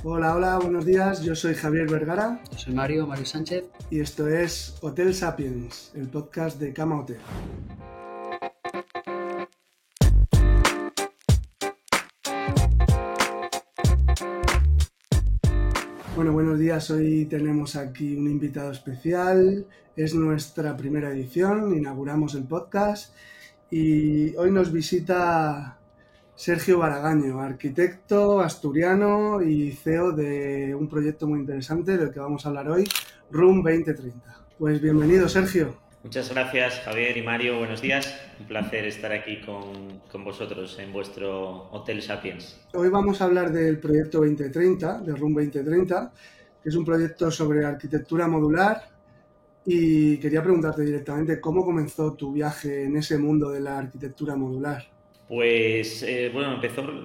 Hola, hola, buenos días. Yo soy Javier Vergara. Yo soy Mario Sánchez. Y esto es Hotel Sapiens, el podcast de Cama Hotel. Bueno, buenos días. Hoy tenemos aquí un invitado especial. Es nuestra primera edición, inauguramos el podcast y hoy nos visita Sergio Baragaño, arquitecto asturiano y CEO de un proyecto muy interesante del que vamos a hablar hoy, Room 2030. Pues bienvenido, Sergio. Muchas gracias, Javier y Mario. Buenos días. Un placer estar aquí con vosotros en vuestro Hotel Sapiens. Hoy vamos a hablar del proyecto 2030, de Room 2030, que es un proyecto sobre arquitectura modular. Y quería preguntarte directamente, ¿cómo comenzó tu viaje en ese mundo de la arquitectura modular? Pues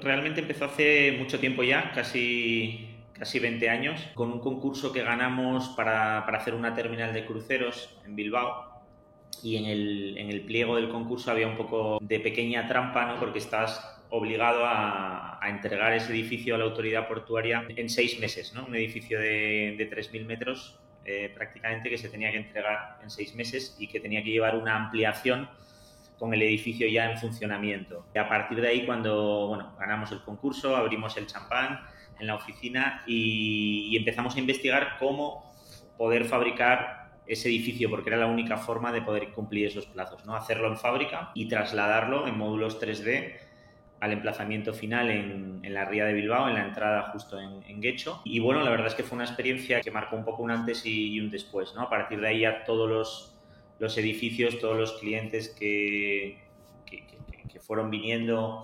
realmente empezó hace mucho tiempo ya, casi 20 años, con un concurso que ganamos para hacer una terminal de cruceros en Bilbao. Y en el pliego del concurso había un poco de pequeña trampa, ¿no? Porque estás obligado a entregar ese edificio a la autoridad portuaria en 6 meses, ¿no? Un edificio de 3.000 metros prácticamente que se tenía que entregar en 6 meses y que tenía que llevar una ampliación con el edificio ya en funcionamiento. Y a partir de ahí, cuando ganamos el concurso, abrimos el champán en la oficina y empezamos a investigar cómo poder fabricar ese edificio, porque era la única forma de poder cumplir esos plazos, ¿no? Hacerlo en fábrica y trasladarlo en módulos 3D al emplazamiento final en la ría de Bilbao, en la entrada justo en Guecho. Y bueno, la verdad es que fue una experiencia que marcó un poco un antes y un después, ¿no? A partir de ahí ya todos los edificios, todos los clientes que fueron viniendo,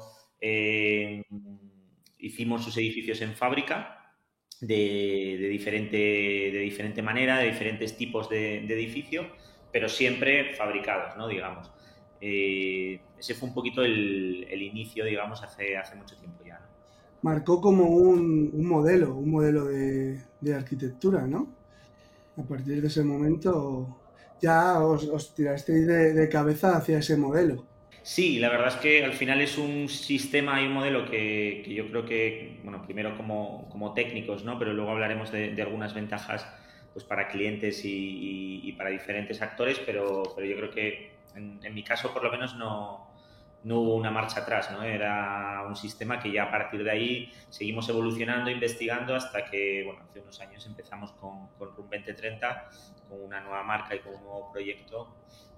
hicimos sus edificios en fábrica de diferente manera, de diferentes tipos de edificio, pero siempre fabricados, ¿no? Digamos. Ese fue un poquito el inicio, digamos, hace mucho tiempo ya, ¿no? Marcó como un modelo de arquitectura, ¿no? A partir de ese momento ya os tirasteis de cabeza hacia ese modelo. Sí, la verdad es que al final es un sistema y un modelo que yo creo que, bueno, primero como técnicos, ¿no? Pero luego hablaremos de algunas ventajas pues para clientes y para diferentes actores, pero yo creo que en mi caso por lo menos no hubo una marcha atrás, ¿no? Era un sistema que ya a partir de ahí seguimos evolucionando, investigando hasta que, bueno, hace unos años empezamos con Room 2030, con una nueva marca y con un nuevo proyecto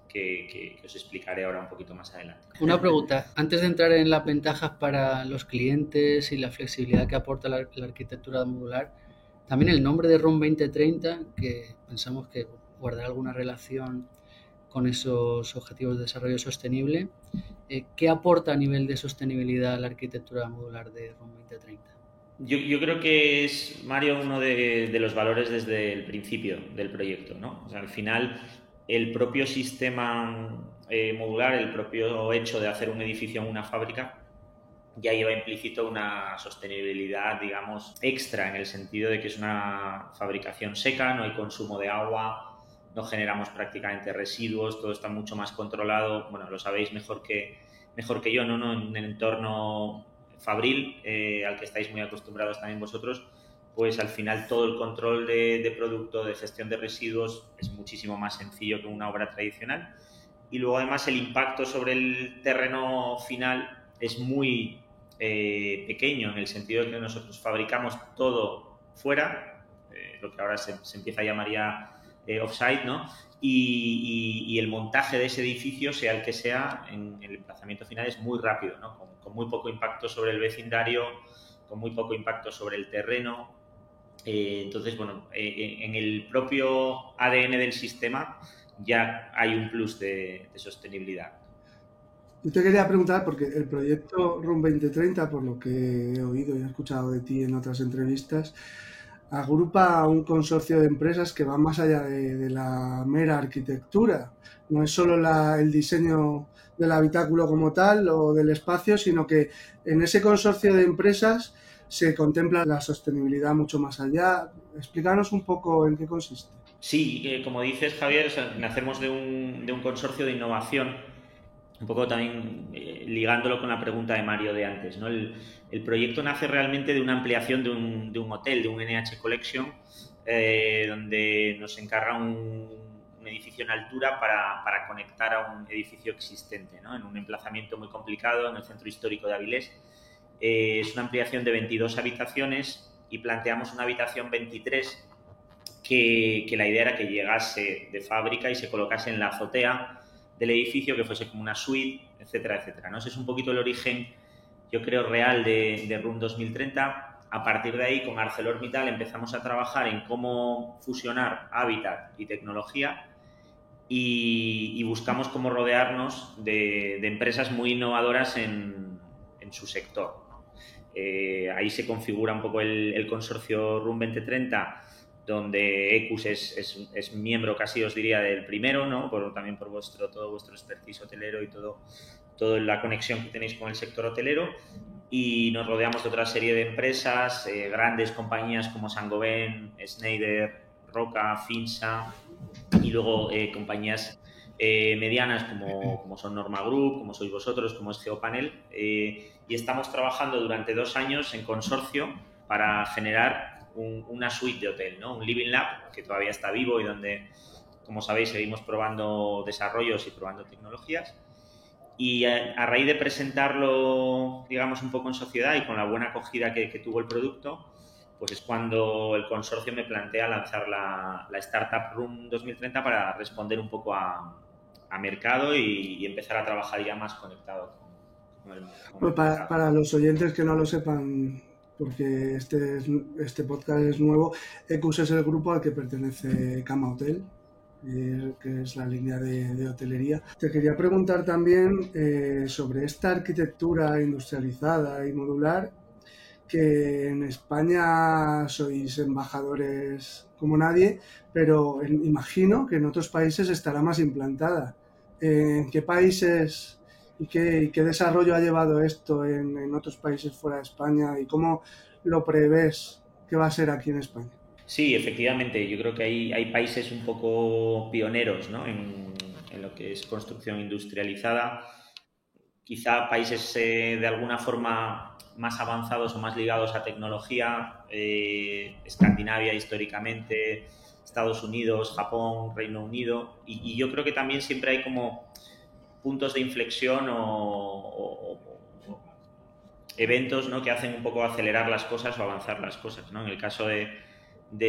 que os explicaré ahora un poquito más adelante. Una pregunta, antes de entrar en las ventajas para los clientes y la flexibilidad que aporta la arquitectura modular, también el nombre de Room 2030, que pensamos que guardará alguna relación con esos objetivos de desarrollo sostenible, ¿qué aporta a nivel de sostenibilidad la arquitectura modular de Room 2030? Yo creo que es, Mario, uno de los valores desde el principio del proyecto, ¿no? O sea, al final, el propio sistema modular, el propio hecho de hacer un edificio en una fábrica, ya lleva implícito una sostenibilidad, digamos, extra, en el sentido de que es una fabricación seca, no hay consumo de agua, no generamos prácticamente residuos, todo está mucho más controlado. Bueno, lo sabéis mejor que yo, ¿no? En el entorno fabril, al que estáis muy acostumbrados también vosotros, pues al final todo el control de producto, de gestión de residuos es muchísimo más sencillo que una obra tradicional. Y luego además el impacto sobre el terreno final es muy pequeño, en el sentido de que nosotros fabricamos todo fuera, lo que ahora se empieza a llamar ya off-site, ¿no? Y el montaje de ese edificio, sea el que sea, en el emplazamiento final es muy rápido, ¿no? Con muy poco impacto sobre el vecindario, con muy poco impacto sobre el terreno. Entonces, bueno, en el propio ADN del sistema ya hay un plus de sostenibilidad. Yo te quería preguntar, porque el proyecto Room 2030, por lo que he oído y he escuchado de ti en otras entrevistas, agrupa a un consorcio de empresas que va más allá de la mera arquitectura. No es solo el diseño del habitáculo como tal o del espacio, sino que en ese consorcio de empresas se contempla la sostenibilidad mucho más allá. Explícanos un poco en qué consiste. Sí, como dices, Javier, o sea, nacemos de un consorcio de innovación. Un poco también ligándolo con la pregunta de Mario de antes, ¿no? El proyecto nace realmente de una ampliación de un hotel, de un NH Collection, donde nos encarga un edificio en altura para conectar a un edificio existente, ¿no? En un emplazamiento muy complicado en el centro histórico de Avilés. Es una ampliación de 22 habitaciones y planteamos una habitación 23 que la idea era que llegase de fábrica y se colocase en la azotea del edificio, que fuese como una suite, etcétera, etcétera, ¿no? Ese es un poquito el origen, yo creo, real de Room 2030. A partir de ahí, con ArcelorMittal empezamos a trabajar en cómo fusionar hábitat y tecnología y buscamos cómo rodearnos de empresas muy innovadoras en su sector. Ahí se configura un poco el consorcio Room 2030, donde Ecus es miembro casi, os diría, del primero, ¿no? También por todo vuestro expertise hotelero y toda la conexión que tenéis con el sector hotelero. Y nos rodeamos de otra serie de empresas, grandes compañías como Saint-Gobain, Schneider, Roca, Finsa, y luego compañías medianas como son Norma Group, como sois vosotros, como es Geopanel, y estamos trabajando durante 2 años en consorcio para generar una suite de hotel, ¿no? Un Living Lab que todavía está vivo y donde, como sabéis, seguimos probando desarrollos y probando tecnologías. Y a raíz de presentarlo, digamos, un poco en sociedad y con la buena acogida que tuvo el producto, pues es cuando el consorcio me plantea lanzar la Startup Room 2030 para responder un poco a mercado y empezar a trabajar ya más conectado con el Bueno, mercado. para los oyentes que no lo sepan, porque este podcast es nuevo, Ecus es el grupo al que pertenece Cama Hotel, que es la línea de hotelería. Te quería preguntar también sobre esta arquitectura industrializada y modular, que en España sois embajadores como nadie, pero imagino que en otros países estará más implantada. ¿En qué países y qué desarrollo ha llevado esto en otros países fuera de España y cómo lo prevés que va a ser aquí en España? Sí, efectivamente, yo creo que hay países un poco pioneros, ¿no? en lo que es construcción industrializada. Quizá países de alguna forma más avanzados o más ligados a tecnología, Escandinavia históricamente, Estados Unidos, Japón, Reino Unido, y yo creo que también siempre hay como puntos de inflexión o eventos, ¿no? Que hacen un poco acelerar las cosas o avanzar las cosas, ¿no? En el caso de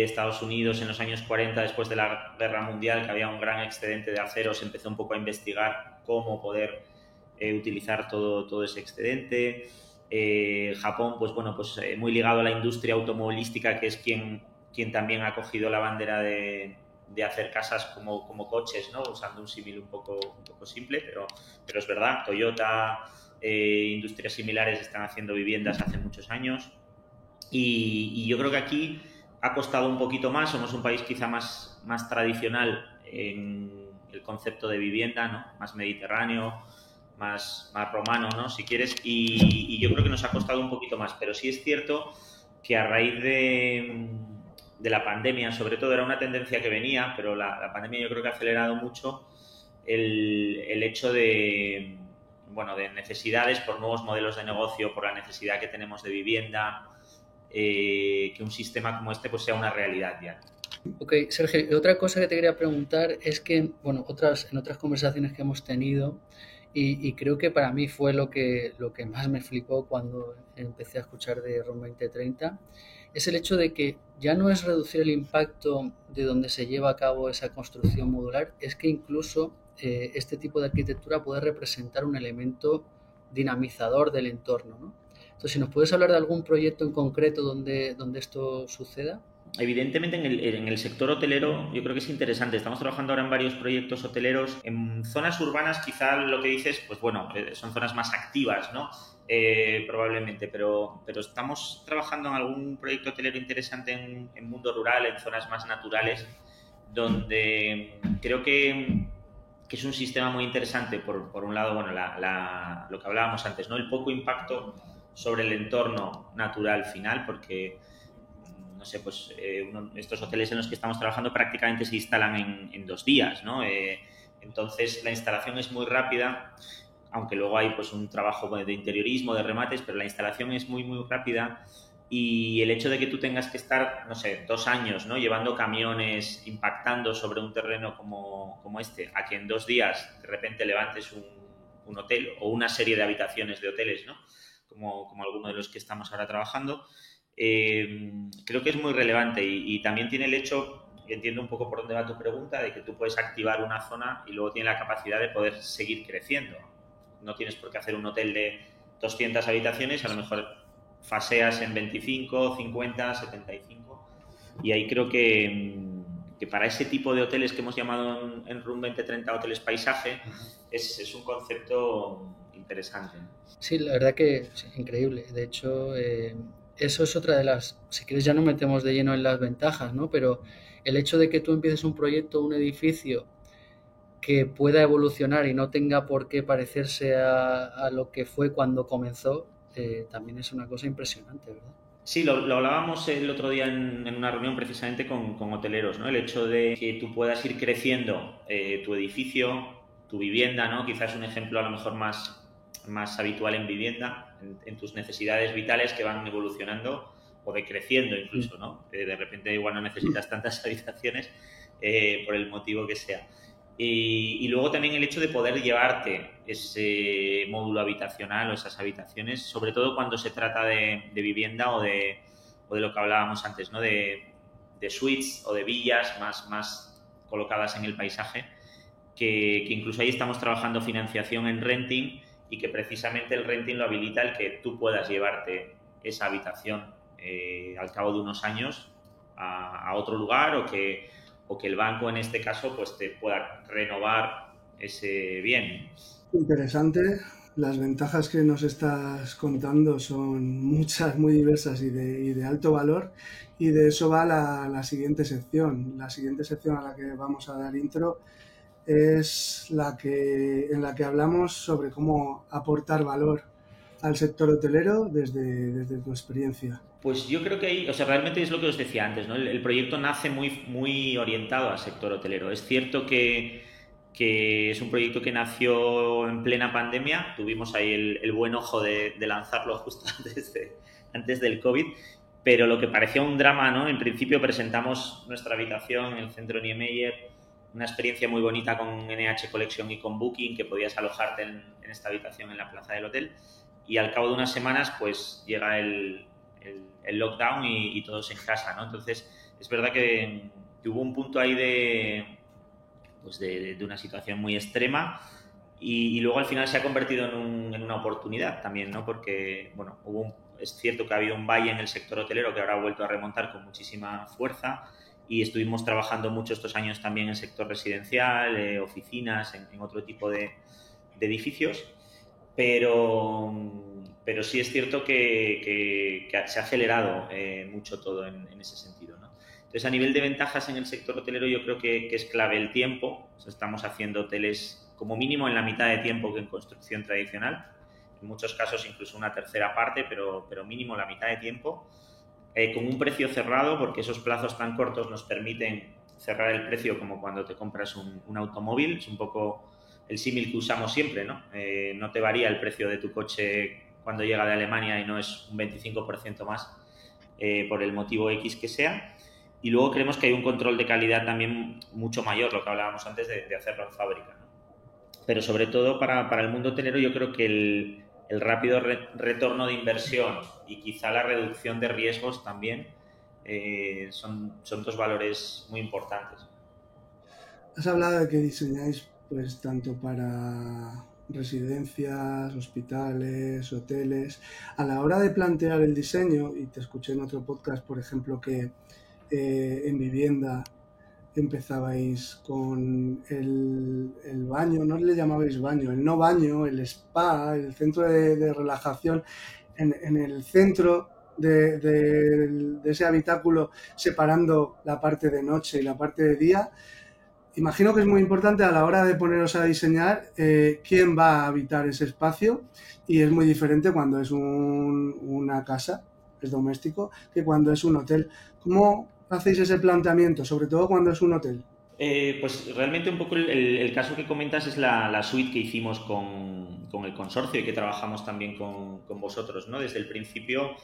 Estados Unidos en los años 40, después de la Guerra Mundial, que había un gran excedente de acero, se empezó un poco a investigar cómo poder utilizar todo ese excedente. Japón, pues bueno, muy ligado a la industria automovilística, que es quien también ha cogido la bandera de hacer casas como coches, ¿no? Usando un símil un poco simple, pero es verdad. Toyota, industrias similares están haciendo viviendas hace muchos años y yo creo que aquí ha costado un poquito más. Somos un país quizá más tradicional en el concepto de vivienda, ¿no? Más mediterráneo, más romano, ¿no? Si quieres, y yo creo que nos ha costado un poquito más, pero sí es cierto que a raíz de la pandemia, sobre todo, era una tendencia que venía, pero la pandemia yo creo que ha acelerado mucho el hecho de necesidades por nuevos modelos de negocio, por la necesidad que tenemos de vivienda, que un sistema como este pues sea una realidad ya. Ok, Sergio, y otra cosa que te quería preguntar es que, en otras conversaciones que hemos tenido, y creo que para mí fue lo que más me flipó cuando empecé a escuchar de ROM 2030, es el hecho de que ya no es reducir el impacto de donde se lleva a cabo esa construcción modular, es que incluso este tipo de arquitectura puede representar un elemento dinamizador del entorno, ¿no? Entonces, si nos puedes hablar de algún proyecto en concreto donde esto suceda. Evidentemente en el sector hotelero yo creo que es interesante. Estamos trabajando ahora en varios proyectos hoteleros. En zonas urbanas quizá lo que dices, pues bueno, son zonas más activas, ¿no? Probablemente, pero estamos trabajando en algún proyecto hotelero interesante en mundo rural, en zonas más naturales, donde creo que es un sistema muy interesante. Por un lado, bueno, lo que hablábamos antes, ¿no? El poco impacto sobre el entorno natural final, porque no sé, pues estos hoteles en los que estamos trabajando prácticamente se instalan en 2 días, ¿no? Entonces la instalación es muy rápida. aunque luego hay pues un trabajo de interiorismo, de remates, pero la instalación es muy, muy rápida. Y el hecho de que tú tengas que estar, no sé, 2 años, ¿no?, llevando camiones, impactando sobre un terreno como este, a que en 2 días de repente levantes un hotel o una serie de habitaciones de hoteles, ¿no?, como alguno de los que estamos ahora trabajando, creo que es muy relevante. Y también tiene el hecho, entiendo un poco por dónde va tu pregunta, de que tú puedes activar una zona y luego tiene la capacidad de poder seguir creciendo. No tienes por qué hacer un hotel de 200 habitaciones, a lo mejor faseas en 25, 50, 75. Y ahí creo que para ese tipo de hoteles que hemos llamado en Room 2030 hoteles paisaje, es un concepto interesante. Sí, la verdad que sí, increíble. De hecho, eso es otra de las, si quieres ya nos metemos de lleno en las ventajas, ¿no? Pero el hecho de que tú empieces un proyecto, un edificio que pueda evolucionar y no tenga por qué parecerse a lo que fue cuando comenzó, también es una cosa impresionante, ¿verdad? Sí, lo hablábamos el otro día en una reunión precisamente con hoteleros, ¿no? El hecho de que tú puedas ir creciendo tu edificio, tu vivienda, ¿no? Quizás un ejemplo a lo mejor más habitual en vivienda, en tus necesidades vitales que van evolucionando o decreciendo incluso, ¿no? De repente igual no necesitas tantas habitaciones por el motivo que sea. Y luego también el hecho de poder llevarte ese módulo habitacional o esas habitaciones, sobre todo cuando se trata de vivienda o de lo que hablábamos antes, ¿no?, de suites o de villas más colocadas en el paisaje, que incluso ahí estamos trabajando financiación en renting y que precisamente el renting lo habilita el que tú puedas llevarte esa habitación al cabo de unos años a otro lugar o que el banco en este caso pues te pueda renovar ese bien. Interesante. Las ventajas que nos estás contando son muchas, muy diversas y de alto valor, y de eso va la siguiente sección. La siguiente sección a la que vamos a dar intro es en la que hablamos sobre cómo aportar valor al sector hotelero desde tu experiencia. Pues yo creo que ahí, o sea, realmente es lo que os decía antes, ¿no? El proyecto nace muy, muy orientado al sector hotelero. Es cierto que es un proyecto que nació en plena pandemia. Tuvimos ahí el buen ojo de lanzarlo justo antes del COVID, pero lo que parecía un drama, ¿no? En principio presentamos nuestra habitación en el centro Niemeyer, una experiencia muy bonita con NH Collection y con Booking, que podías alojarte en esta habitación en la plaza del hotel, y al cabo de unas semanas pues llega el lockdown y todos en casa, ¿no? Entonces es verdad que hubo un punto ahí de una situación muy extrema y luego al final se ha convertido en una oportunidad también, ¿no? Porque, bueno, es cierto que ha habido un valle en el sector hotelero que ahora ha vuelto a remontar con muchísima fuerza, y estuvimos trabajando mucho estos años también en el sector residencial, oficinas, en otro tipo de edificios, pero sí es cierto que se ha acelerado mucho todo en ese sentido, ¿no? Entonces, a nivel de ventajas en el sector hotelero, yo creo que es clave el tiempo. O sea, estamos haciendo hoteles como mínimo en la mitad de tiempo que en construcción tradicional. En muchos casos incluso una tercera parte, pero mínimo la mitad de tiempo. Con un precio cerrado, porque esos plazos tan cortos nos permiten cerrar el precio como cuando te compras un automóvil. Es un poco el símil que usamos siempre, ¿no? No te varía el precio de tu coche cuando llega de Alemania y no es un 25% más por el motivo X que sea. Y luego creemos que hay un control de calidad también mucho mayor, lo que hablábamos antes de hacerlo en fábrica, ¿no? Pero sobre todo para el mundo hotelero, yo creo que el rápido retorno de inversión y quizá la reducción de riesgos también son dos valores muy importantes. Has hablado de que diseñáis pues tanto para residencias, hospitales, hoteles. A la hora de plantear el diseño, y te escuché en otro podcast, por ejemplo, que en vivienda empezabais con el baño, no le llamabais baño, el no baño, el spa, el centro de relajación, en el centro de ese habitáculo, separando la parte de noche y la parte de día. Imagino que es muy importante a la hora de poneros a diseñar quién va a habitar ese espacio, y es muy diferente cuando es una casa, es doméstico, que cuando es un hotel. ¿Cómo hacéis ese planteamiento, sobre todo cuando es un hotel? Pues realmente un poco el caso que comentas es la suite que hicimos con el consorcio y que trabajamos también con vosotros, ¿no? Desde el principio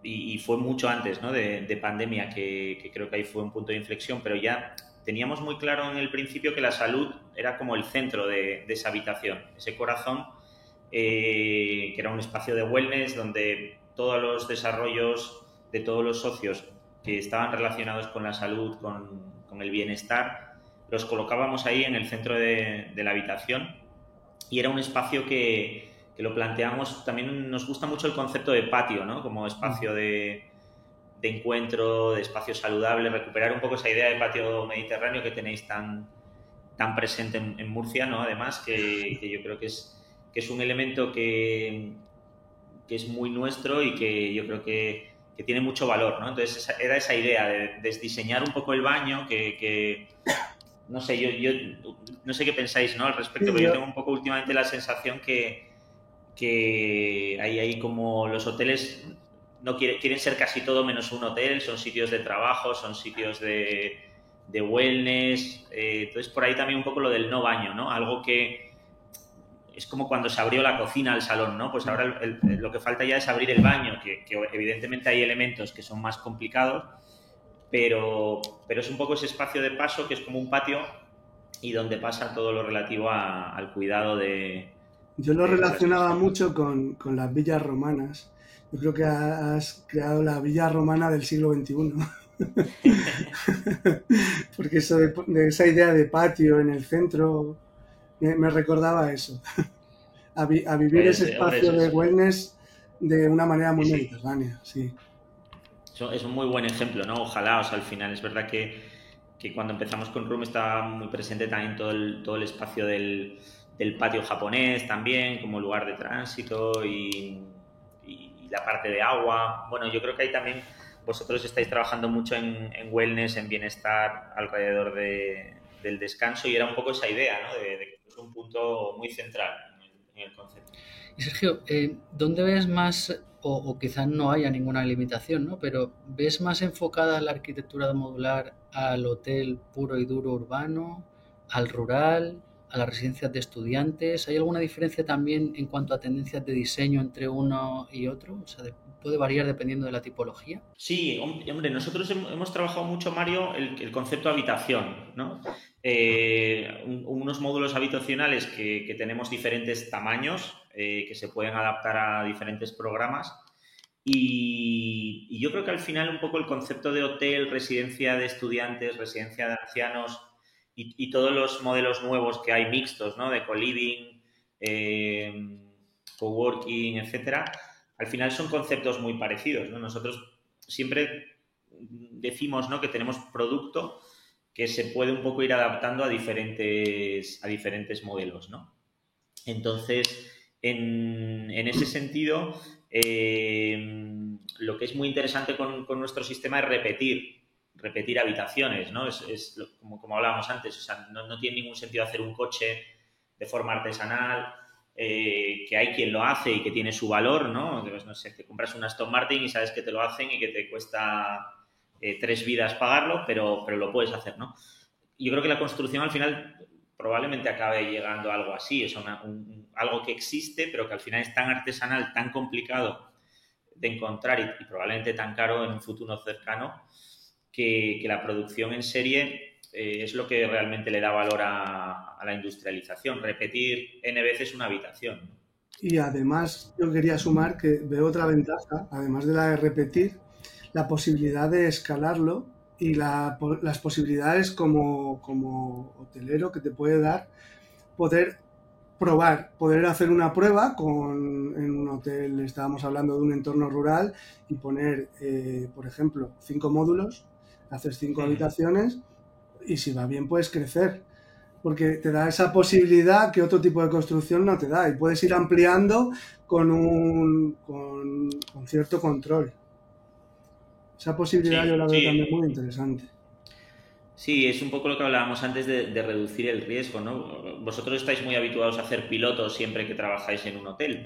y fue mucho antes, ¿no? de pandemia, que creo que ahí fue un punto de inflexión, pero ya teníamos muy claro en el principio que la salud era como el centro de esa habitación, ese corazón, que era un espacio de wellness donde todos los desarrollos de todos los socios que estaban relacionados con la salud, con el bienestar, los colocábamos ahí en el centro de la habitación y era un espacio que lo planteamos, también nos gusta mucho el concepto de patio, ¿no? Como espacio de encuentro, de espacio saludable, recuperar un poco esa idea de patio mediterráneo que tenéis tan presente en Murcia, ¿no? Además, que yo creo que es un elemento que es muy nuestro y que yo creo que tiene mucho valor, ¿no? Entonces era esa idea de desdiseñar un poco el baño, que no sé, yo no sé qué pensáis, ¿no? Al respecto, pero yo tengo un poco últimamente la sensación que hay como los hoteles no quieren ser casi todo menos un hotel, son sitios de trabajo, son sitios de wellness, entonces por ahí también un poco lo del no baño, ¿no? Algo que es como cuando se abrió la cocina al salón, ¿no? Pues ahora lo que falta ya es abrir el baño, que evidentemente hay elementos que son más complicados, pero es un poco ese espacio de paso que es como un patio y donde pasa todo lo relativo al cuidado de... Yo lo relacionaba mucho con las villas romanas. Yo creo que has creado la villa romana del siglo XXI. Porque eso de esa idea de patio en el centro me recordaba eso. A vivir Pues, ese espacio de wellness de una manera muy mediterránea, sí. Eso es un muy buen ejemplo, ¿no? Ojalá, o sea, al final es verdad que cuando empezamos con Room estaba muy presente también todo el espacio del patio japonés también, como lugar de tránsito y la parte de agua. Bueno, yo creo que ahí también vosotros estáis trabajando mucho en wellness, en bienestar alrededor del descanso y era un poco esa idea, ¿no? De que es un punto muy central en el concepto. Y Sergio, ¿dónde ves más, o quizás no haya ninguna limitación, ¿no? Pero ¿ves más enfocada la arquitectura modular al hotel puro y duro urbano, al rural, a las residencias de estudiantes? ¿Hay alguna diferencia también en cuanto a tendencias de diseño entre uno y otro? O sea, ¿puede variar dependiendo de la tipología? Sí, hombre, nosotros hemos trabajado mucho, Mario, el concepto habitación, ¿no? Unos módulos habitacionales que tenemos diferentes tamaños, que se pueden adaptar a diferentes programas y yo creo que al final un poco el concepto de hotel, residencia de estudiantes, residencia de ancianos y todos los modelos nuevos que hay mixtos, ¿no? De co-living, coworking, etcétera, al final son conceptos muy parecidos, ¿no? Nosotros siempre decimos, ¿no? Que tenemos producto que se puede un poco ir adaptando a diferentes modelos, ¿no? Entonces, en ese sentido, lo que es muy interesante con nuestro sistema es repetir habitaciones, ¿no? Es como hablábamos antes, o sea, no tiene ningún sentido hacer un coche de forma artesanal, que hay quien lo hace y que tiene su valor, ¿no? Pues, no sé, te compras un Aston Martin y sabes que te lo hacen y que te cuesta 3 vidas pagarlo, pero lo puedes hacer, ¿no? Yo creo que la construcción al final probablemente acabe llegando a algo así, o sea, algo que existe, pero que al final es tan artesanal, tan complicado de encontrar y probablemente tan caro en un futuro cercano, que la producción en serie es lo que realmente le da valor a la industrialización, repetir N veces una habitación. Y además yo quería sumar que veo otra ventaja, además de la de repetir, la posibilidad de escalarlo y las posibilidades como hotelero que te puede dar poder probar, poder hacer una prueba en un hotel, estábamos hablando de un entorno rural, y poner, por ejemplo, 5 módulos, haces 5 habitaciones y si va bien puedes crecer, porque te da esa posibilidad que otro tipo de construcción no te da y puedes ir ampliando con cierto control. Esa posibilidad Sí, yo la veo sí. también muy interesante. Sí, es un poco lo que hablábamos antes de reducir el riesgo, ¿no? Vosotros estáis muy habituados a hacer pilotos siempre que trabajáis en un hotel.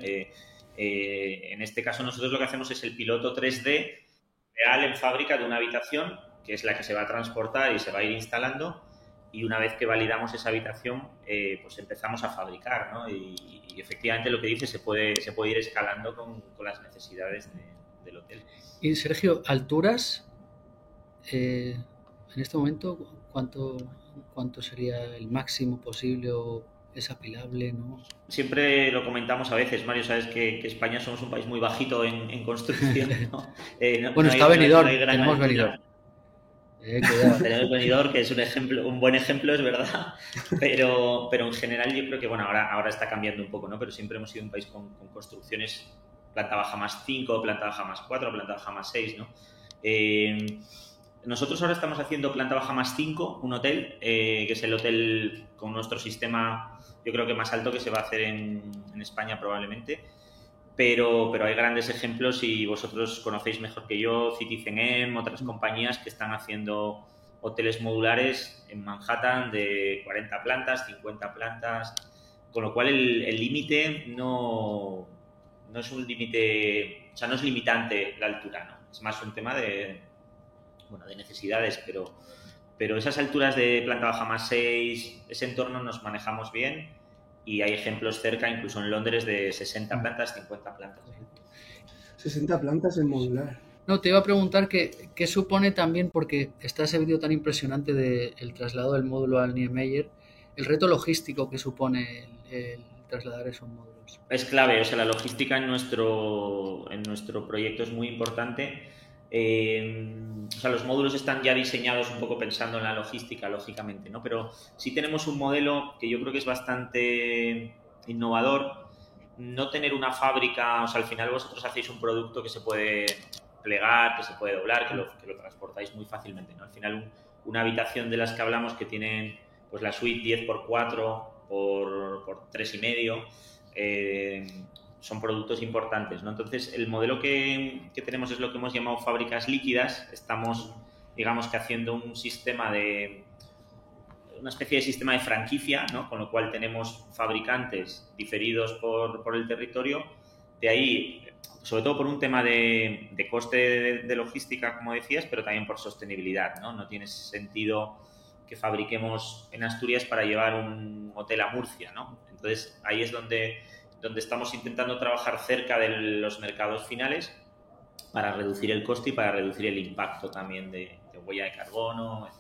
En este caso nosotros lo que hacemos es el piloto 3D real en fábrica de una habitación, que es la que se va a transportar y se va a ir instalando, y una vez que validamos esa habitación, pues empezamos a fabricar, ¿no? Y efectivamente lo que dice se puede ir escalando con las necesidades del hotel. Y Sergio, alturas, en este momento, ¿cuánto sería el máximo posible o es apilable, ¿no? Siempre lo comentamos a veces, Mario, sabes que España somos un país muy bajito en construcción, ¿no? Bueno, está Benidorm, tenemos Benidorm. Tenemos Benidorm, que es un buen ejemplo, es verdad, pero en general yo creo que, bueno, ahora está cambiando un poco, ¿no? Pero siempre hemos sido un país con construcciones planta baja más 5, planta baja más 4, planta baja más 6, ¿no? Nosotros ahora estamos haciendo planta baja más 5, un hotel, que es el hotel con nuestro sistema, yo creo que más alto que se va a hacer en España probablemente, pero hay grandes ejemplos y vosotros conocéis mejor que yo, Citizen, otras compañías que están haciendo hoteles modulares en Manhattan de 40 plantas, 50 plantas, con lo cual el límite no es un límite, o sea, no es limitante la altura, ¿no? Es más un tema de necesidades, pero esas alturas de planta baja más 6, ese entorno nos manejamos bien y hay ejemplos cerca, incluso en Londres, de 60 plantas, 50 plantas. 60 plantas en modular. No, te iba a preguntar qué supone también, porque está ese vídeo tan impresionante del traslado del módulo al Niemeyer, el reto logístico que supone el trasladar esos módulos. Es clave, o sea, la logística en nuestro proyecto es muy importante. O sea, los módulos están ya diseñados un poco pensando en la logística, lógicamente, ¿no? Pero sí tenemos un modelo que yo creo que es bastante innovador. No tener una fábrica, o sea, al final vosotros hacéis un producto que se puede plegar, que se puede doblar, que lo transportáis muy fácilmente, ¿no? Al final una habitación de las que hablamos que tienen pues la suite 10x4 por 3,5, son productos importantes, ¿no? Entonces, el modelo que tenemos es lo que hemos llamado fábricas líquidas. Estamos, digamos que haciendo una especie de sistema de franquicia, ¿no? Con lo cual tenemos fabricantes diferidos por el territorio. De ahí, sobre todo por un tema de coste de logística, como decías, pero también por sostenibilidad, ¿no? No tiene sentido que fabriquemos en Asturias para llevar un hotel a Murcia, ¿no? Entonces, ahí es donde estamos intentando trabajar cerca de los mercados finales para reducir el coste y para reducir el impacto también de huella de carbono, etc.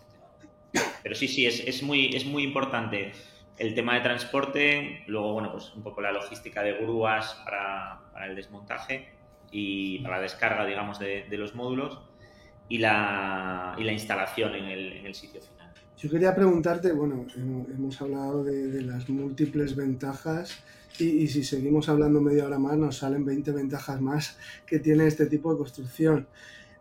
Pero sí, es muy importante el tema de transporte, luego, bueno, pues un poco la logística de grúas para el desmontaje y para la descarga, digamos, de los módulos y la instalación en el sitio final. Yo quería preguntarte, bueno, hemos hablado de las múltiples ventajas y si seguimos hablando media hora más nos salen 20 ventajas más que tiene este tipo de construcción.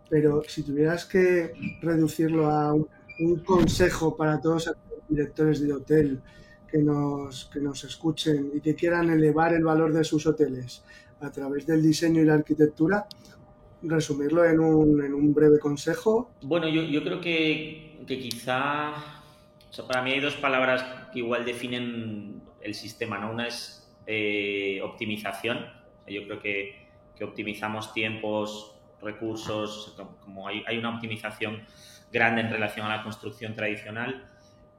Pero si tuvieras que reducirlo a un consejo para todos los directores de hotel que nos escuchen y que quieran elevar el valor de sus hoteles a través del diseño y la arquitectura, resumirlo en un breve consejo. Bueno, yo creo que quizá, o sea, para mí hay dos palabras que igual definen el sistema, ¿no? Una es optimización. Yo creo que optimizamos tiempos, recursos, como hay una optimización grande en relación a la construcción tradicional.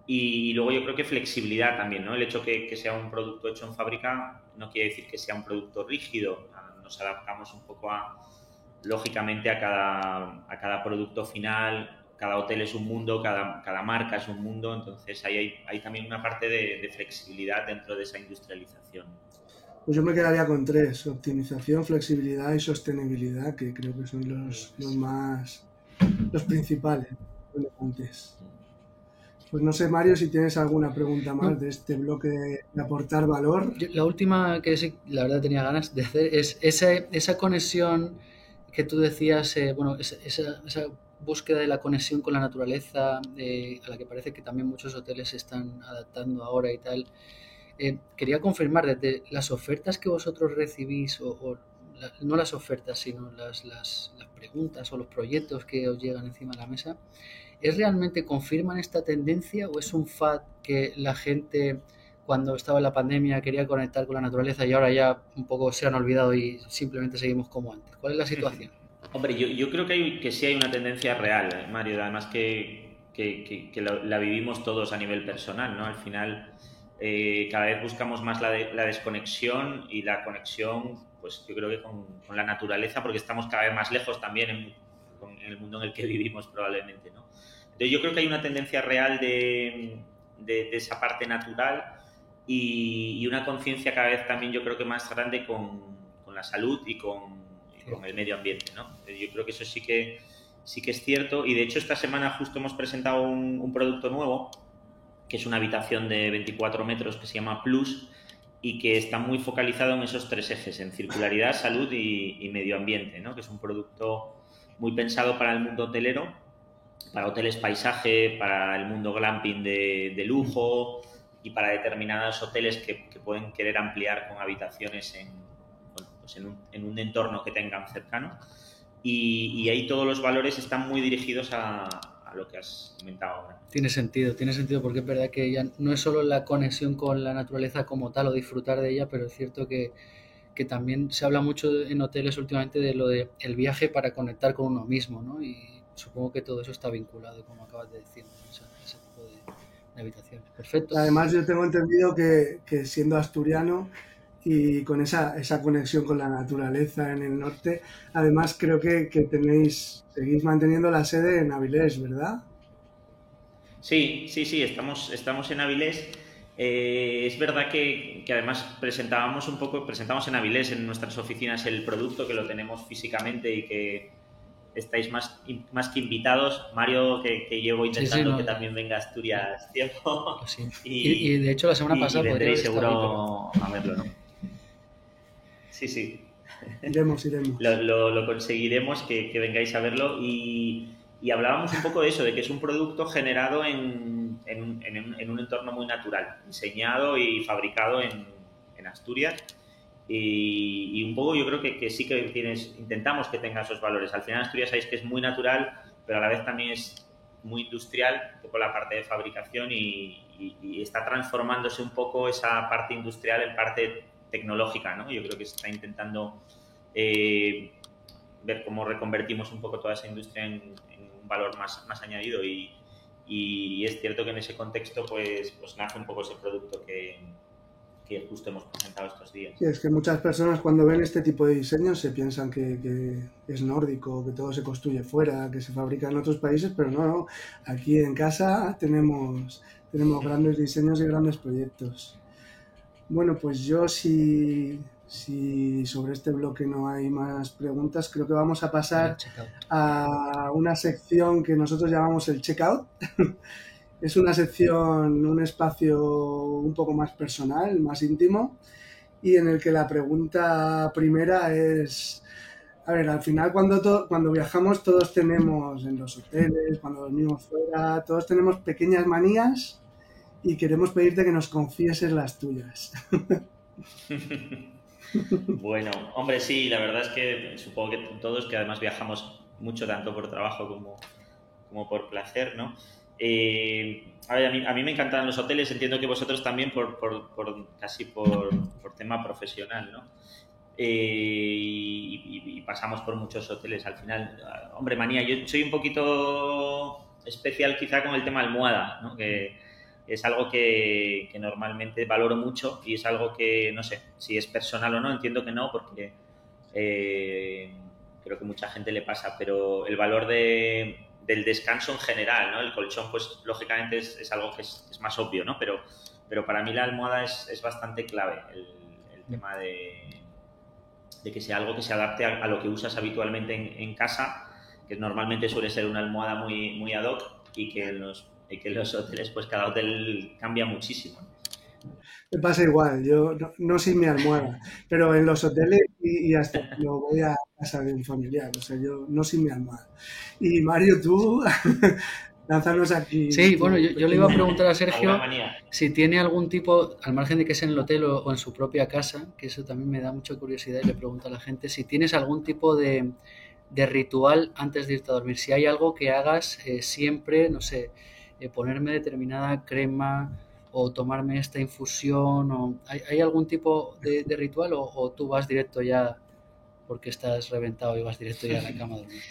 Y luego yo creo que flexibilidad también, ¿no? El hecho que sea un producto hecho en fábrica no quiere decir que sea un producto rígido. Nos adaptamos un poco lógicamente a cada producto final. Cada hotel es un mundo, cada marca es un mundo, entonces ahí hay también una parte de flexibilidad dentro de esa industrialización. Pues yo me quedaría con 3, optimización, flexibilidad y sostenibilidad, que creo que son los principales, relevantes. Pues no sé, Mario, si tienes alguna pregunta más de este bloque de aportar valor. La última que sí, la verdad tenía ganas de hacer es esa conexión que tú decías, esa búsqueda de la conexión con la naturaleza, a la que parece que también muchos hoteles se están adaptando ahora y tal. Quería confirmar, desde las ofertas que vosotros recibís, no las ofertas, sino las preguntas o los proyectos que os llegan encima de la mesa, ¿es realmente confirman esta tendencia o es un fad que la gente cuando estaba en la pandemia quería conectar con la naturaleza y ahora ya un poco se han olvidado y simplemente seguimos como antes? ¿Cuál es la situación? Hombre, yo creo que sí hay una tendencia real, Mario, además que la vivimos todos a nivel personal, ¿no? Al final, cada vez buscamos más la desconexión y la conexión, pues yo creo que con la naturaleza, porque estamos cada vez más lejos también en el mundo en el que vivimos probablemente, ¿no? Entonces yo creo que hay una tendencia real de esa parte natural y una conciencia cada vez también yo creo que más grande con la salud y con el medio ambiente, ¿no? Yo creo que eso sí que es cierto, y de hecho esta semana justo hemos presentado un producto nuevo que es una habitación de 24 metros que se llama Plus y que está muy focalizado en esos 3 ejes, en circularidad, salud y medio ambiente, ¿no? Que es un producto muy pensado para el mundo hotelero, para hoteles paisaje, para el mundo glamping de lujo y para determinados hoteles que pueden querer ampliar con habitaciones en un entorno que tengan cercano. Y ahí todos los valores están muy dirigidos a lo que has comentado ahora. Tiene sentido porque es verdad que ya no es solo la conexión con la naturaleza como tal o disfrutar de ella, pero es cierto que también se habla mucho en hoteles últimamente de lo de el viaje para conectar con uno mismo, ¿no? Y supongo que todo eso está vinculado, como acabas de decir, ¿no? Ese tipo de habitaciones. Perfecto. Además, yo tengo entendido que siendo asturiano y con esa conexión con la naturaleza en el norte, además creo que seguís manteniendo la sede en Avilés, ¿verdad? Sí, estamos en Avilés. Es verdad que además presentamos en Avilés, en nuestras oficinas, el producto, que lo tenemos físicamente y que estáis más que invitados. Mario, que llevo intentando que también venga a Asturias tiempo. Sí. Y de hecho la semana pasada vendréis seguro a verlo, ¿no? Sí. Iremos. Lo conseguiremos, que vengáis a verlo y hablábamos un poco de eso, de que es un producto generado en un entorno muy natural, diseñado y fabricado en Asturias y un poco yo creo que sí que intentamos que tenga esos valores. Al final Asturias sabéis que es muy natural, pero a la vez también es muy industrial, un poco la parte de fabricación y está transformándose un poco esa parte industrial en parte tecnológica, ¿no? Yo creo que se está intentando ver cómo reconvertimos un poco toda esa industria en un valor más añadido y es cierto que en ese contexto pues nace un poco ese producto que justo hemos presentado estos días. Sí, es que muchas personas cuando ven este tipo de diseños se piensan que es nórdico, que todo se construye fuera, que se fabrica en otros países, pero no. Aquí en casa tenemos grandes diseños y grandes proyectos. Bueno, pues yo si sobre este bloque no hay más preguntas, creo que vamos a pasar a una sección que nosotros llamamos el checkout. Es una sección, un espacio un poco más personal, más íntimo, y en el que la pregunta primera es, a ver, al final cuando viajamos todos tenemos en los hoteles, cuando dormimos fuera, todos tenemos pequeñas manías y queremos pedirte que nos confieses las tuyas. Bueno, hombre, sí, la verdad es que supongo que todos, que además viajamos mucho tanto por trabajo como por placer, ¿no? A ver, a mí me encantan los hoteles, entiendo que vosotros también casi por tema profesional, ¿no? Y pasamos por muchos hoteles al final. Hombre, manía, yo soy un poquito especial quizá con el tema almohada, ¿no? Que es algo que normalmente valoro mucho y es algo que, no sé, si es personal o no, entiendo que no, porque creo que mucha gente le pasa, pero el valor del descanso en general, ¿no? El colchón, pues, lógicamente es algo que es más obvio, ¿no? Pero para mí la almohada es bastante clave, el tema de que sea algo que se adapte a lo que usas habitualmente en casa, que normalmente suele ser una almohada muy, muy ad hoc y que en los hoteles, pues cada hotel cambia muchísimo. Me pasa igual, yo no sin mi almohada, pero en los hoteles y hasta cuando voy a casa de un familiar, o sea, yo no sin mi almohada. Y Mario, tú, lánzanos aquí. Sí, bueno, yo le iba a preguntar a Sergio si tiene algún tipo, al margen de que sea en el hotel o en su propia casa, que eso también me da mucha curiosidad y le pregunto a la gente, si tienes algún tipo de ritual antes de irte a dormir, si hay algo que hagas siempre, no sé, ponerme determinada crema o tomarme esta infusión, o ¿hay algún tipo de ritual o tú vas directo ya porque estás reventado y vas directo ya a la cama a dormir?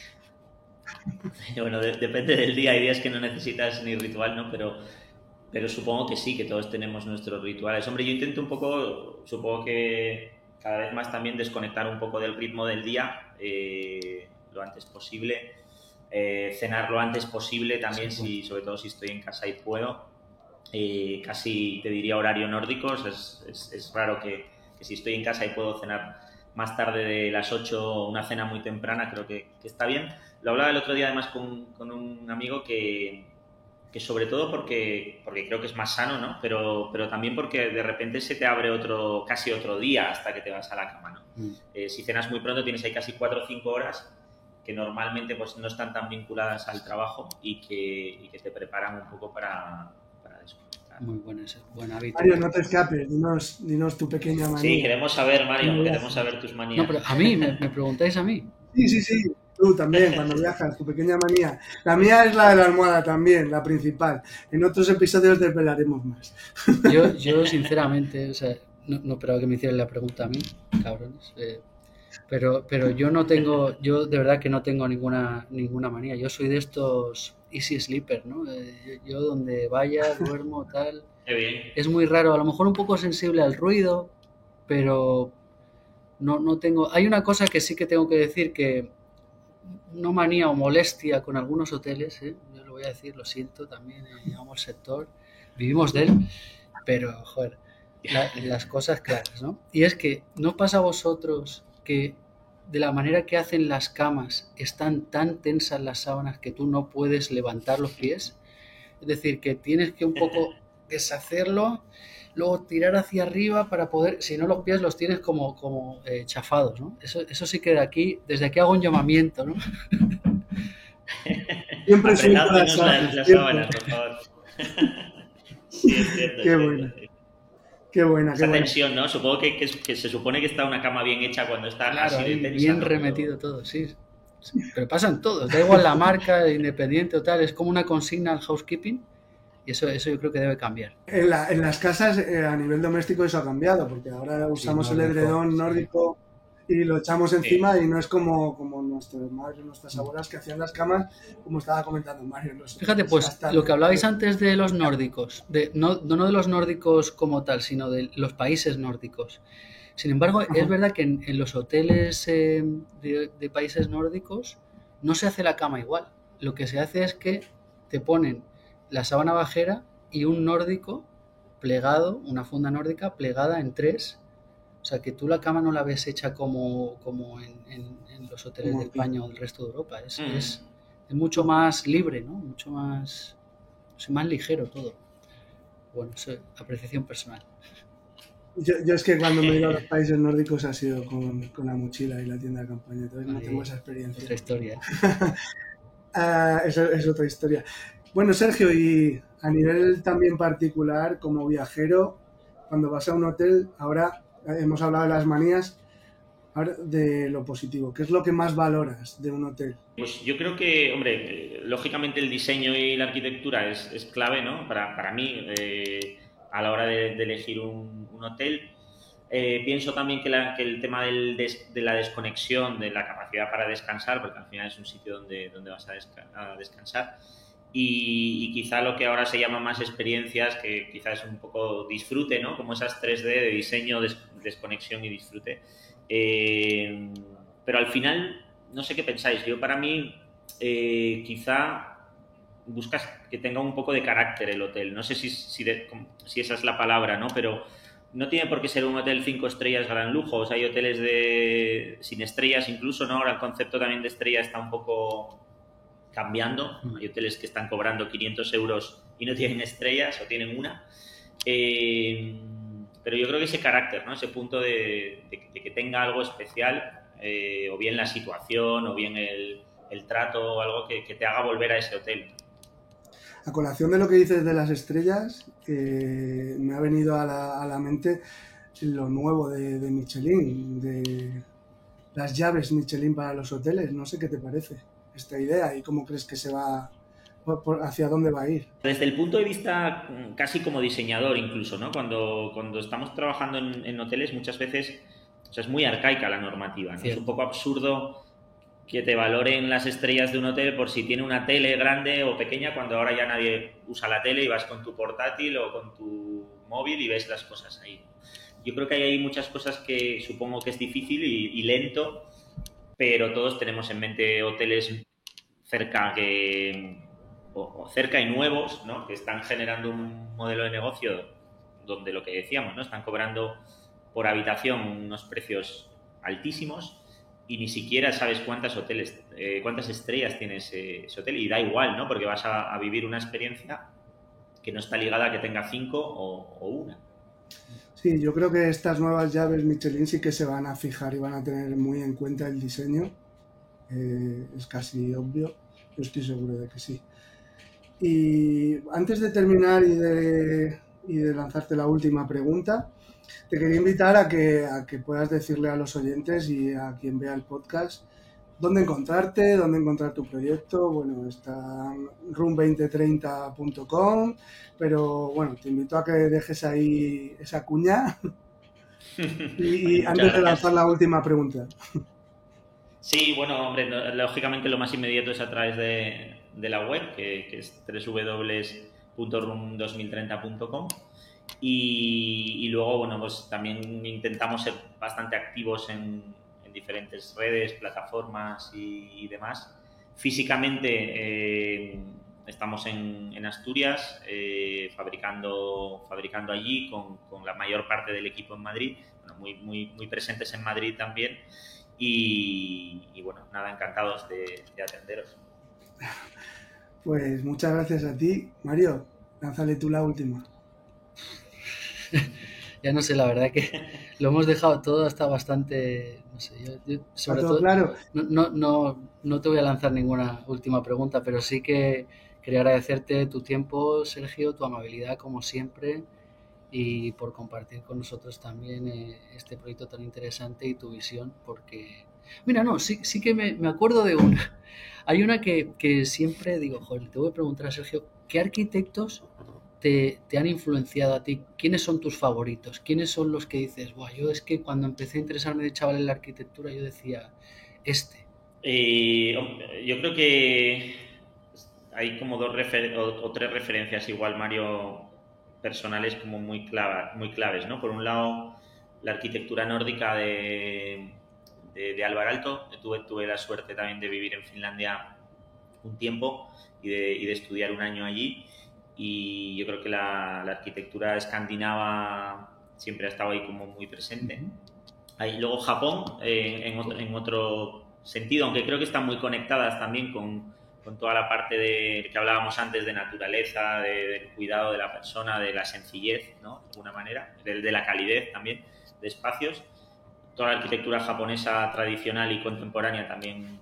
Bueno, depende del día. Hay días que no necesitas ni ritual, ¿no? Pero supongo que sí, que todos tenemos nuestros rituales. Hombre, yo intento un poco, supongo que cada vez más también desconectar un poco del ritmo del día lo antes posible. Cenar lo antes posible también, sí, sobre todo si estoy en casa y puedo. Casi te diría horario nórdico. O sea, es raro que si estoy en casa y puedo cenar más tarde de las 8, una cena muy temprana, creo que está bien. Lo hablaba el otro día además con un amigo que sobre todo porque creo que es más sano, ¿no? Pero también porque de repente se te abre casi otro día hasta que te vas a la cama, ¿no? Si cenas muy pronto tienes ahí casi 4 o 5 horas que normalmente pues no están tan vinculadas al trabajo y que te preparan un poco para desconectar. Muy bueno ese buen hábito. Mario, no te escapes, dinos tu pequeña manía. Sí, queremos saber, Mario, queremos saber tus manías. No, pero a mí, me preguntáis a mí. Sí. Tú también, cuando viajas, tu pequeña manía. La mía es la de la almohada también, la principal. En otros episodios desvelaremos más. Yo sinceramente, o sea, no esperaba que me hicieran la pregunta a mí, cabrones. Pero yo de verdad que no tengo ninguna manía. Yo soy de estos easy sleeper, ¿no? Yo donde vaya, duermo, tal. Qué bien. Es muy raro, a lo mejor un poco sensible al ruido, pero no tengo... Hay una cosa que sí que tengo que decir que no manía o molestia con algunos hoteles, yo lo voy a decir, lo siento, también llamamos el sector, vivimos de él, pero joder, las cosas claras, ¿no? Y es que ¿no pasa a vosotros que de la manera que hacen las camas están tan tensas las sábanas que tú no puedes levantar los pies? Es decir, que tienes que un poco deshacerlo, luego tirar hacia arriba para poder, si no los pies los tienes como chafados, ¿no? Eso sí que desde aquí hago un llamamiento, ¿no? Siempre apretadnos las sábanas, por favor. Sí, es cierto. Qué buena. Esa tensión, ¿no? Supongo que se supone que está una cama bien hecha cuando está claro, así de tensa. Bien remetido todo, sí. Pero pasan todos, da igual la marca, independiente o tal, es como una consigna al housekeeping. Y eso yo creo que debe cambiar. En las casas, a nivel doméstico, eso ha cambiado, porque ahora usamos el edredón nórdico y lo echamos encima y no es como nuestras madres, nuestras abuelas que hacían las camas, como estaba comentando Mario. Fíjate, pues lo que hablabais antes de los nórdicos, no de los nórdicos como tal, sino de los países nórdicos. Sin embargo, es verdad que en los hoteles de países nórdicos no se hace la cama igual. Lo que se hace es que te ponen la sábana bajera y un nórdico plegado, una funda nórdica plegada en 3. O sea, que tú la cama no la ves hecha como en los hoteles de España o del resto de Europa. Es mucho más libre, ¿no? Mucho más ligero todo. Bueno, eso es apreciación personal. Yo es que cuando me he ido a los países nórdicos ha sido con la mochila y la tienda de campaña, entonces no tengo esa experiencia. Otra historia. Es otra historia. Bueno, Sergio, y a nivel también particular, como viajero, cuando vas a un hotel, ahora hemos hablado de las manías, ahora de lo positivo. ¿Qué es lo que más valoras de un hotel? Pues yo creo que, hombre, lógicamente el diseño y la arquitectura es clave, ¿no? Para mí, a la hora de elegir un hotel. Pienso también que el tema de la desconexión, de la capacidad para descansar, porque al final es un sitio donde vas a descansar, y quizá lo que ahora se llama más experiencias, que quizás es un poco disfrute, ¿no? Como esas 3D de diseño, desconexión y disfrute. Pero al final, no sé qué pensáis. Yo, para mí, quizá buscas que tenga un poco de carácter el hotel. No sé si esa es la palabra, ¿no? Pero no tiene por qué ser un hotel 5 estrellas gran lujo. O sea, hay hoteles sin estrellas incluso, ¿no? Ahora el concepto también de estrella está un poco cambiando. Hay hoteles que están cobrando 500 euros y no tienen estrellas o tienen una. Pero yo creo que ese carácter, ¿no? Ese punto de que tenga algo especial, o bien la situación, o bien el trato, o algo que te haga volver a ese hotel. A colación de lo que dices de las estrellas, me ha venido a la mente lo nuevo de Michelin, de las llaves Michelin para los hoteles. No sé qué te parece esta idea y cómo crees que se va, hacia dónde va a ir. Desde el punto de vista casi como diseñador incluso, ¿no? Cuando estamos trabajando en hoteles muchas veces, o sea, es muy arcaica la normativa, ¿no? Es un poco absurdo que te valoren las estrellas de un hotel por si tiene una tele grande o pequeña, cuando ahora ya nadie usa la tele y vas con tu portátil o con tu móvil y ves las cosas ahí. Yo creo que hay muchas cosas que supongo que es difícil y lento, pero todos tenemos en mente hoteles cerca o cerca y nuevos, ¿no? Que están generando un modelo de negocio donde lo que decíamos, ¿no? Están cobrando por habitación unos precios altísimos y ni siquiera sabes cuántas estrellas tiene ese hotel, y da igual, ¿no? Porque vas a vivir una experiencia que no está ligada a que tenga 5 o una. Sí, yo creo que estas nuevas llaves Michelin sí que se van a fijar y van a tener muy en cuenta el diseño. Es casi obvio. Yo estoy seguro de que sí. Y antes de terminar y de lanzarte la última pregunta, te quería invitar a que puedas decirle a los oyentes y a quien vea el podcast dónde encontrarte, dónde encontrar tu proyecto. Bueno, está room2030.com, pero bueno, te invito a que dejes ahí esa cuña y antes de lanzar la última pregunta. Sí, bueno, hombre, lógicamente lo más inmediato es a través de la web, que es www.room2030.com. Y luego, bueno, pues también intentamos ser bastante activos en diferentes redes, plataformas y demás. Físicamente estamos en Asturias, fabricando allí con la mayor parte del equipo en Madrid, bueno, muy presentes en Madrid también. Y bueno, nada, encantados de atenderos. Pues muchas gracias a ti, Mario. Lánzale tú la última. Ya no sé, la verdad que lo hemos dejado todo hasta bastante, no sé, yo sobre todo claro. No te voy a lanzar ninguna última pregunta, pero sí que quería agradecerte tu tiempo, Sergio, tu amabilidad como siempre, y por compartir con nosotros también este proyecto tan interesante y tu visión, porque, mira, no, sí que me acuerdo de una. Hay una que siempre digo, joder, te voy a preguntar a Sergio, ¿qué arquitectos te han influenciado a ti? ¿Quiénes son tus favoritos? ¿Quiénes son los que dices, buah, yo es que cuando empecé a interesarme de chaval en la arquitectura, yo decía, yo creo que hay como dos o tres referencias igual, Mario, personales como muy claves, ¿no? Por un lado, la arquitectura nórdica de Alvar Aalto. Tuve la suerte también de vivir en Finlandia un tiempo y de estudiar un año allí, y yo creo que la arquitectura escandinava siempre ha estado ahí como muy presente. Luego Japón, en otro sentido, aunque creo que están muy conectadas también con toda la parte que hablábamos antes de naturaleza, del cuidado de la persona, de la sencillez, ¿no? De alguna manera, de la calidez también, de espacios. Toda la arquitectura japonesa tradicional y contemporánea también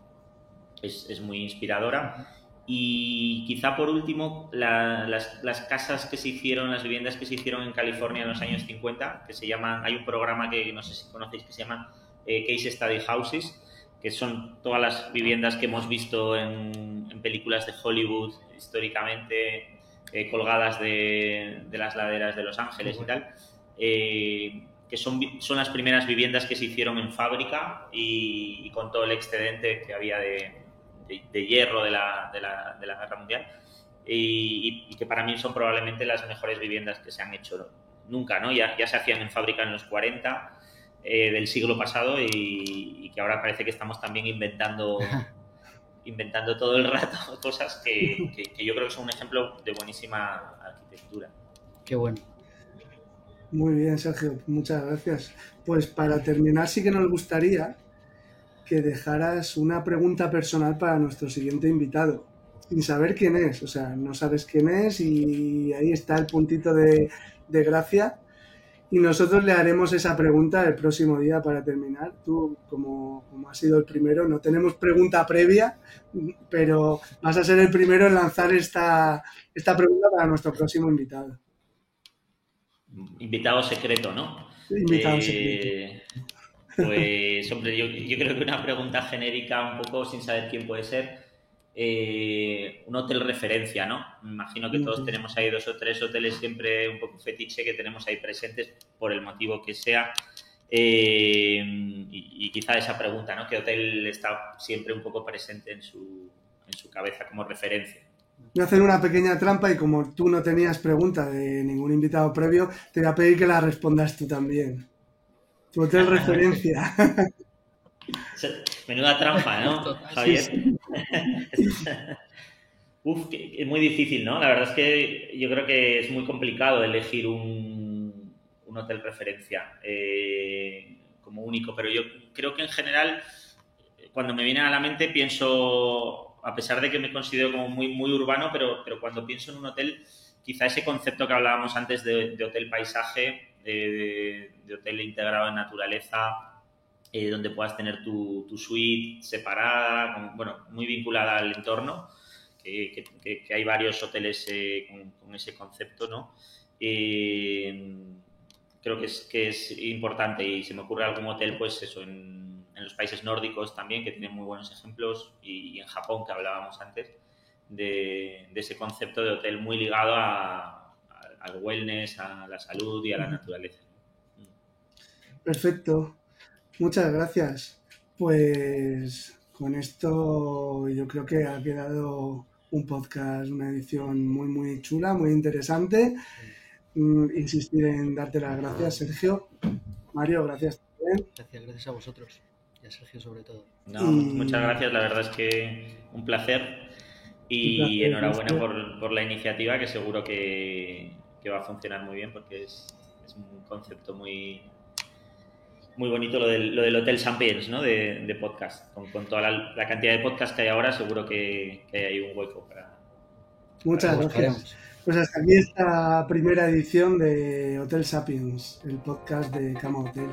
es muy inspiradora. Y quizá por último, las casas que se hicieron, las viviendas que se hicieron en California en los años 50, que se llaman, hay un programa que no sé si conocéis que se llama Case Study Houses, que son todas las viviendas que hemos visto en películas de Hollywood históricamente, colgadas de las laderas de Los Ángeles y tal, que son las primeras viviendas que se hicieron en fábrica y con todo el excedente que había de hierro de la Guerra Mundial, y que para mí son probablemente las mejores viviendas que se han hecho nunca, ¿no? Ya se hacían en fábrica en los 40 del siglo pasado, y que ahora parece que estamos también inventando todo el rato cosas que yo creo que son un ejemplo de buenísima arquitectura. Qué bueno. Muy bien, Sergio, muchas gracias. Pues para terminar, sí que nos gustaría que dejaras una pregunta personal para nuestro siguiente invitado, sin saber quién es, o sea, no sabes quién es y ahí está el puntito de gracia, y nosotros le haremos esa pregunta el próximo día para terminar. Tú, como has sido el primero, no tenemos pregunta previa, pero vas a ser el primero en lanzar esta pregunta para nuestro próximo invitado. Invitado secreto, ¿no? Invitado secreto. Pues, hombre, yo creo que una pregunta genérica, un poco sin saber quién puede ser, un hotel referencia, ¿no? Me imagino que todos tenemos ahí 2 o 3 hoteles siempre un poco fetiche que tenemos ahí presentes por el motivo que sea, Y quizá esa pregunta, ¿no? ¿Qué hotel está siempre un poco presente en su cabeza como referencia? Voy a hacer una pequeña trampa y como tú no tenías pregunta de ningún invitado previo, te voy a pedir que la respondas tú también. Tu hotel referencia. Menuda trampa, ¿no, Total, Javier? Sí. Uf, es muy difícil, ¿no? La verdad es que yo creo que es muy complicado elegir un hotel referencia como único, pero yo creo que en general, cuando me viene a la mente, pienso, a pesar de que me considero como muy, muy urbano, pero cuando pienso en un hotel, quizá ese concepto que hablábamos antes de hotel paisaje, de hotel integrado en naturaleza, donde puedas tener tu suite separada, bueno, muy vinculada al entorno, que hay varios hoteles con ese concepto, ¿no? Creo que es importante y se me ocurre algún hotel, pues eso, en los países nórdicos también, que tienen muy buenos ejemplos, y en Japón, que hablábamos antes, de ese concepto de hotel muy ligado al wellness, a la salud y a la naturaleza. Perfecto. Muchas gracias. Pues con esto yo creo que ha quedado un podcast, una edición muy, muy chula, muy interesante. Insistir en darte las gracias, Sergio. Mario, gracias también. Gracias a vosotros y a Sergio sobre todo. No, muchas gracias, la verdad es que un placer y enhorabuena por la iniciativa, que seguro que va a funcionar muy bien, porque es un concepto muy, muy bonito lo del Hotel Sapiens, ¿no? De podcast. Con toda la cantidad de podcasts que hay ahora, seguro que hay un hueco para... Muchas gracias. Pues hasta aquí esta primera edición de Hotel Sapiens, el podcast de Cama Hotel.